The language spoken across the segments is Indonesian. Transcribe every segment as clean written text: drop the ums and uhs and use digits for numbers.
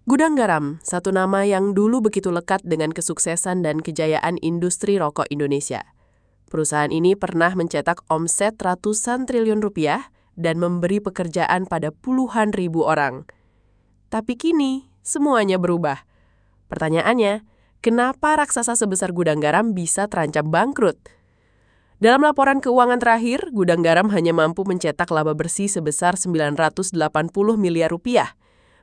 Gudang Garam, satu nama yang dulu begitu lekat dengan kesuksesan dan kejayaan industri rokok Indonesia. Perusahaan ini pernah mencetak omset ratusan triliun rupiah dan memberi pekerjaan pada puluhan ribu orang. Tapi kini, semuanya berubah. Pertanyaannya, kenapa raksasa sebesar Gudang Garam bisa terancam bangkrut? Dalam laporan keuangan terakhir, Gudang Garam hanya mampu mencetak laba bersih sebesar 980 miliar rupiah.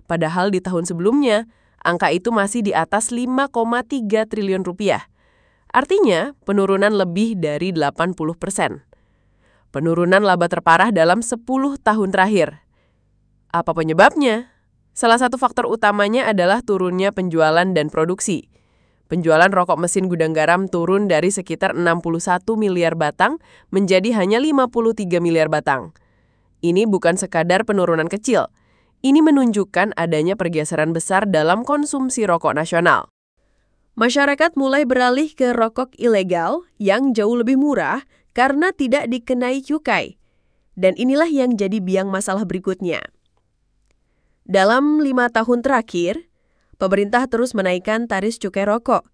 Padahal di tahun sebelumnya, angka itu masih di atas 5,3 triliun rupiah. Artinya, penurunan lebih dari 80%. Penurunan laba terparah dalam 10 tahun terakhir. Apa penyebabnya? Salah satu faktor utamanya adalah turunnya penjualan dan produksi. Penjualan rokok mesin Gudang Garam turun dari sekitar 61 miliar batang menjadi hanya 53 miliar batang. Ini bukan sekadar penurunan kecil. Ini menunjukkan adanya pergeseran besar dalam konsumsi rokok nasional. Masyarakat mulai beralih ke rokok ilegal yang jauh lebih murah karena tidak dikenai cukai. Dan inilah yang jadi biang masalah berikutnya. Dalam 5 tahun terakhir, pemerintah terus menaikkan tarif cukai rokok.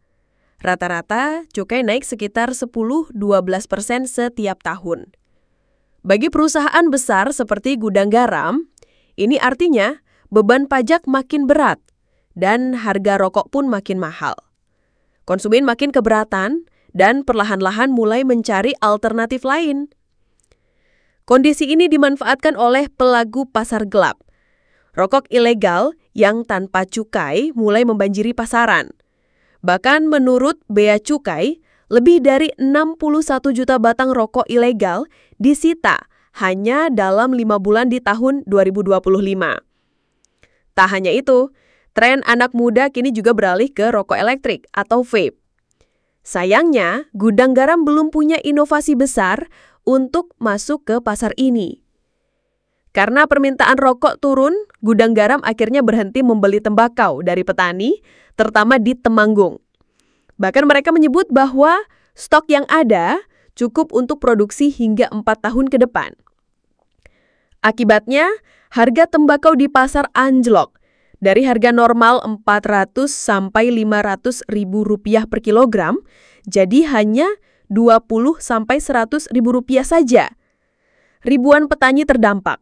Rata-rata, cukai naik sekitar 10-12% setiap tahun. Bagi perusahaan besar seperti Gudang Garam, ini artinya beban pajak makin berat dan harga rokok pun makin mahal. Konsumen makin keberatan dan perlahan-lahan mulai mencari alternatif lain. Kondisi ini dimanfaatkan oleh pelaku pasar gelap. Rokok ilegal yang tanpa cukai mulai membanjiri pasaran. Bahkan menurut Bea Cukai, lebih dari 61 juta batang rokok ilegal disita hanya dalam 5 bulan di tahun 2025. Tak hanya itu, tren anak muda kini juga beralih ke rokok elektrik atau vape. Sayangnya, Gudang Garam belum punya inovasi besar untuk masuk ke pasar ini. Karena permintaan rokok turun, Gudang Garam akhirnya berhenti membeli tembakau dari petani, terutama di Temanggung. Bahkan mereka menyebut bahwa stok yang ada cukup untuk produksi hingga 4 tahun ke depan. Akibatnya, harga tembakau di pasar anjlok. Dari harga normal 400 sampai 500 ribu rupiah per kilogram, jadi hanya 20 sampai 100 ribu rupiah saja. Ribuan petani terdampak.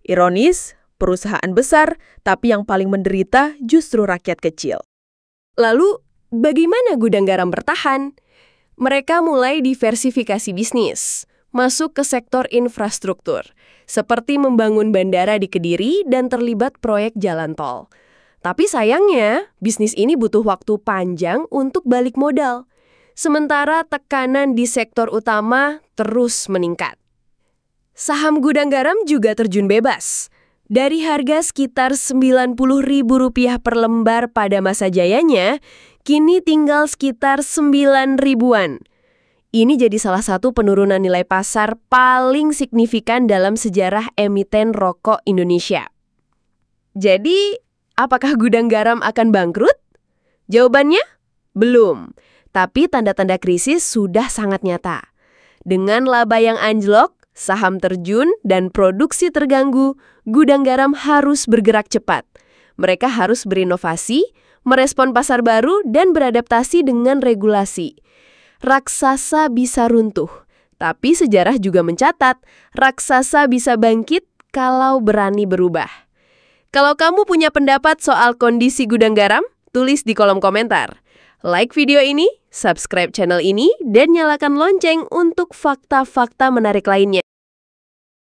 Ironis, perusahaan besar, tapi yang paling menderita justru rakyat kecil. Lalu, bagaimana Gudang Garam bertahan? Mereka mulai diversifikasi bisnis, masuk ke sektor infrastruktur, seperti membangun bandara di Kediri dan terlibat proyek jalan tol. Tapi sayangnya, bisnis ini butuh waktu panjang untuk balik modal. Sementara tekanan di sektor utama terus meningkat. Saham Gudang Garam juga terjun bebas. Dari harga sekitar Rp90.000 per lembar pada masa jayanya, kini tinggal sekitar 9 ribuan. Ini jadi salah satu penurunan nilai pasar paling signifikan dalam sejarah emiten rokok Indonesia. Jadi, apakah Gudang Garam akan bangkrut? Jawabannya, belum. Tapi tanda-tanda krisis sudah sangat nyata. Dengan laba yang anjlok, saham terjun, dan produksi terganggu, Gudang Garam harus bergerak cepat. Mereka harus berinovasi, merespon pasar baru, dan beradaptasi dengan regulasi. Raksasa bisa runtuh, tapi sejarah juga mencatat raksasa bisa bangkit kalau berani berubah. Kalau kamu punya pendapat soal kondisi Gudang Garam, tulis di kolom komentar. Like video ini, subscribe channel ini, dan nyalakan lonceng untuk fakta-fakta menarik lainnya.